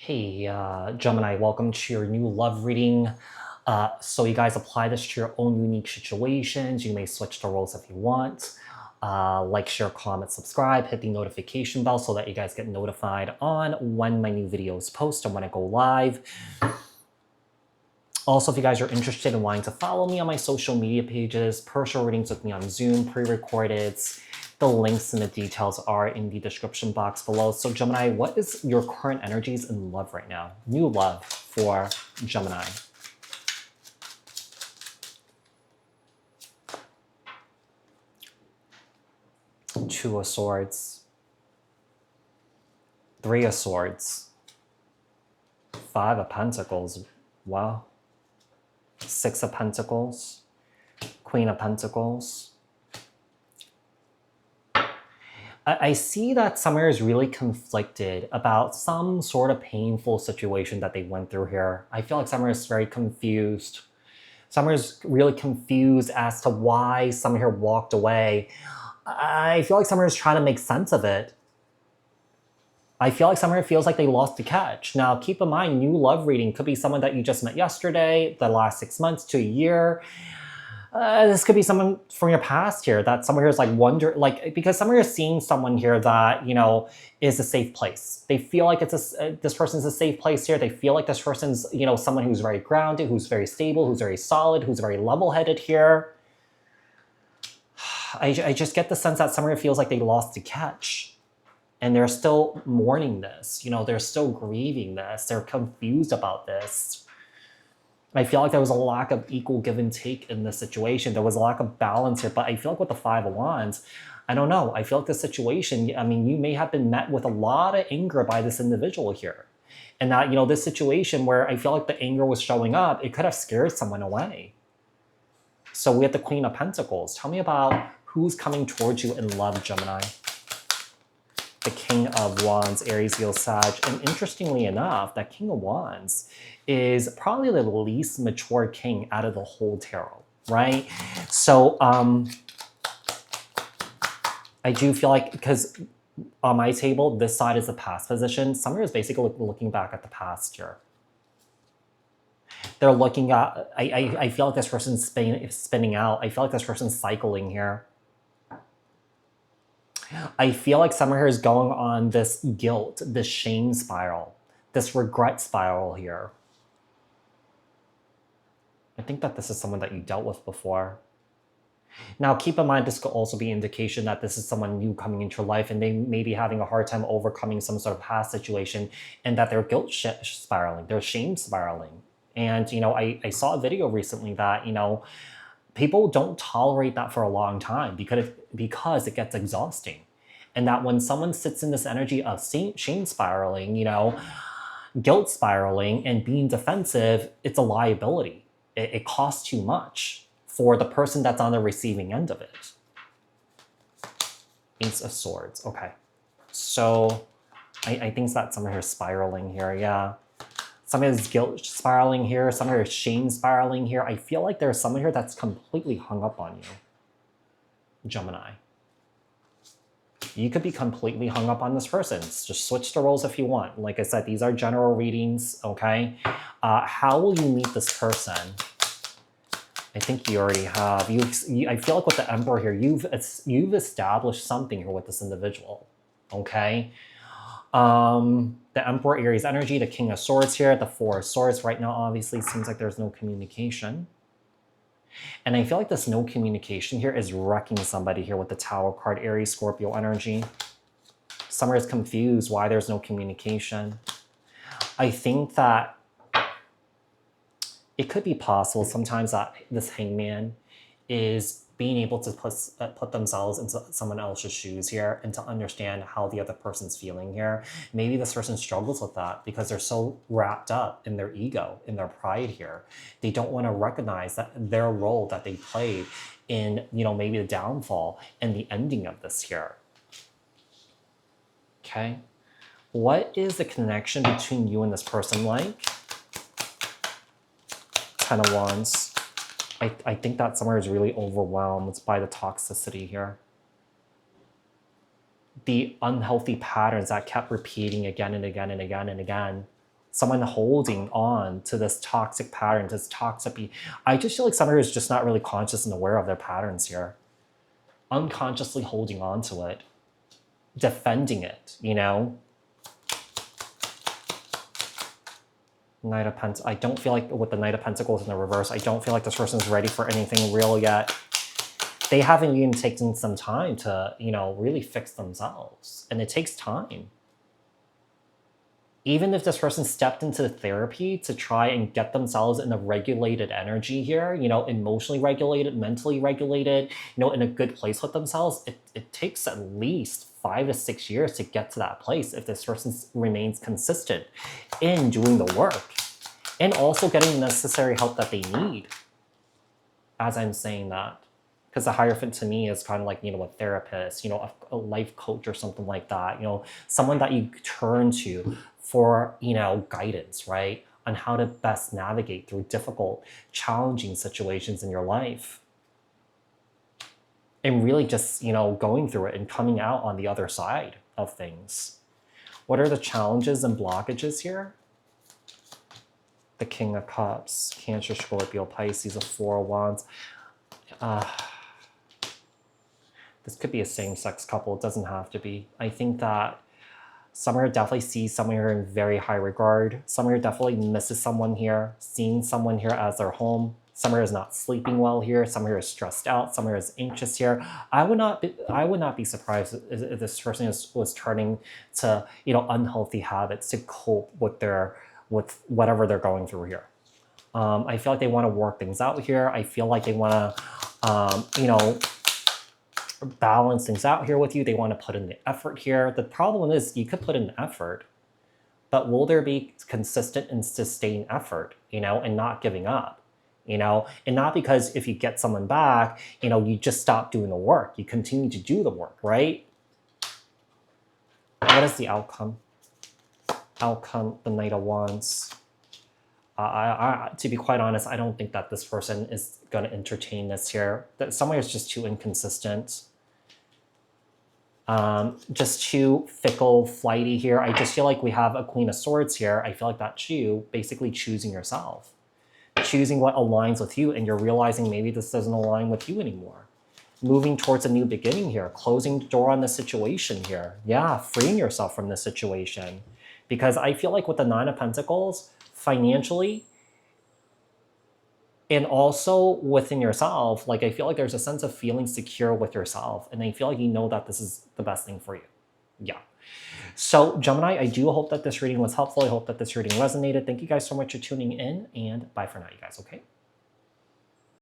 Hey, Gemini, welcome to your new love reading. So you guys apply this to your own unique situations. You may switch the roles if you want. Like, share, comment, subscribe, hit the notification bell so that you guys get notified on when my new videos post and when I go live. Also, if you guys are interested in wanting to follow me on my social media pages, personal readings with me on Zoom, pre-recorded, the links and the details are in the description box below. So Gemini, what is your current energies in love right now? New love for Gemini. Two of Swords. Three of Swords. Five of Pentacles. Wow. Six of Pentacles. Queen of Pentacles. I see that Summer is really conflicted about some sort of painful situation that they went through here. I feel like Summer is very confused. Summer is really confused as to why Summer here walked away. I feel like Summer is trying to make sense of it. I feel like Summer feels like they lost the catch. Now, keep in mind, new love reading could be someone that you just met yesterday, the last 6 months to a year. This could be someone from your past here that someone here is like because someone is seeing someone here that, you know, is a safe place. They feel like this person's a safe place here. They feel like this person's, you know, someone who's very grounded, who's very stable, who's very solid, who's very level-headed here. I just get the sense that someone feels like they lost the catch. And they're still mourning this. You know, they're still grieving this. They're confused about this. I feel like there was a lack of equal give and take in this situation. There was a lack of balance here, but I feel like with the Five of Wands, I don't know. I feel like this situation, I mean, you may have been met with a lot of anger by this individual here. And that, you know, this situation where I feel like the anger was showing up, it could have scared someone away. So we have the Queen of Pentacles. Tell me about who's coming towards you in love, Gemini. The King of Wands, Aries, Leo, Sag. And interestingly enough, that King of Wands is probably the least mature king out of the whole tarot, right? So I do feel like, because on my table, this side is the past position. Summer is basically looking back at the past here. They're looking at, I feel like this person's spinning out. I feel like this person's cycling here. I feel like Summer here is going on this guilt, this shame spiral, this regret spiral here. I think that this is someone that you dealt with before. Now, keep in mind, this could also be an indication that this is someone new coming into your life and they may be having a hard time overcoming some sort of past situation and that they're guilt spiraling, they're shame spiraling. And, you know, I saw a video recently that, you know, people don't tolerate that for a long time because it gets exhausting. And that when someone sits in this energy of shame spiraling, you know, guilt spiraling and being defensive, it's a liability. It costs too much for the person that's on the receiving end of it. Ace of Swords. Okay. So I think that someone here is spiraling here. Yeah. Someone is guilt spiraling here. Someone here is shame spiraling here. I feel like there's someone here that's completely hung up on you, Gemini. You could be completely hung up on this person. Just switch the roles if you want. Like I said, these are general readings, okay? How will you meet this person? I think you already have. I feel like with the Emperor here, you've established something here with this individual, okay? The Emperor, Aries energy, the King of Swords here, the Four of Swords. Right now, obviously, seems like there's no communication. And I feel like this no communication here is wrecking somebody here with the Tower card, Aries, Scorpio energy. Summer is confused why there's no communication. I think that it could be possible sometimes that this Hangman is being able to put themselves into someone else's shoes here and to understand how the other person's feeling here. Maybe this person struggles with that because they're so wrapped up in their ego, in their pride here. They don't want to recognize that their role that they played in, you know, maybe the downfall and the ending of this here. Okay. What is the connection between you and this person like? Ten of Wands. I think that someone is really overwhelmed by the toxicity here. The unhealthy patterns that kept repeating again and again and again and again. Someone holding on to this toxic pattern, this toxic. I just feel like somebody is just not really conscious and aware of their patterns here. Unconsciously holding on to it, defending it, you know? Knight of Pentacles. I don't feel like with the Knight of Pentacles in the reverse, I don't feel like this person's ready for anything real yet. They haven't even taken some time to, you know, really fix themselves. And it takes time. Even if this person stepped into therapy to try and get themselves in a regulated energy here, you know, emotionally regulated, mentally regulated, you know, in a good place with themselves, it takes at least 5 to 6 years to get to that place if this person remains consistent in doing the work and also getting the necessary help that they need. As I'm saying that, because the Hierophant to me is kind of like, you know, a therapist, you know, a life coach or something like that, you know, someone that you turn to for, you know, guidance, right? On how to best navigate through difficult, challenging situations in your life. And really just, you know, going through it and coming out on the other side of things. What are the challenges and blockages here? The King of Cups, Cancer, Scorpio, Pisces, the Four of Wands. This could be a same-sex couple. It doesn't have to be. I think that some here definitely sees someone here in very high regard. Some here definitely misses someone here, seeing someone here as their home. Some here is not sleeping well here. Some here is stressed out. Some here is anxious here. I would not be surprised if this person was turning to, you know, unhealthy habits to cope with whatever they're going through here. I feel like they want to work things out here. I feel like they want to, you know, balance things out here with you. They want to put in the effort here. The problem is you could put in effort, but will there be consistent and sustained effort, you know, and not giving up, you know, and not because if you get someone back, you know, you just stop doing the work. You continue to do the work, right? What is the outcome? Outcome, the Knight of Wands. To be quite honest, I don't think that this person is going to entertain this here. That someone is just too inconsistent. Just too fickle, flighty here. I just feel like we have a Queen of Swords here. I feel like that's you basically choosing yourself. Choosing what aligns with you, and you're realizing maybe this doesn't align with you anymore. Moving towards a new beginning here. Closing the door on the situation here. Yeah, freeing yourself from this situation. Because I feel like with the Nine of Pentacles, financially, and also within yourself, like I feel like there's a sense of feeling secure with yourself, and I feel like you know that this is the best thing for you. Yeah. So Gemini, I do hope that this reading was helpful. I hope that this reading resonated. Thank you guys so much for tuning in, and bye for now, you guys, okay?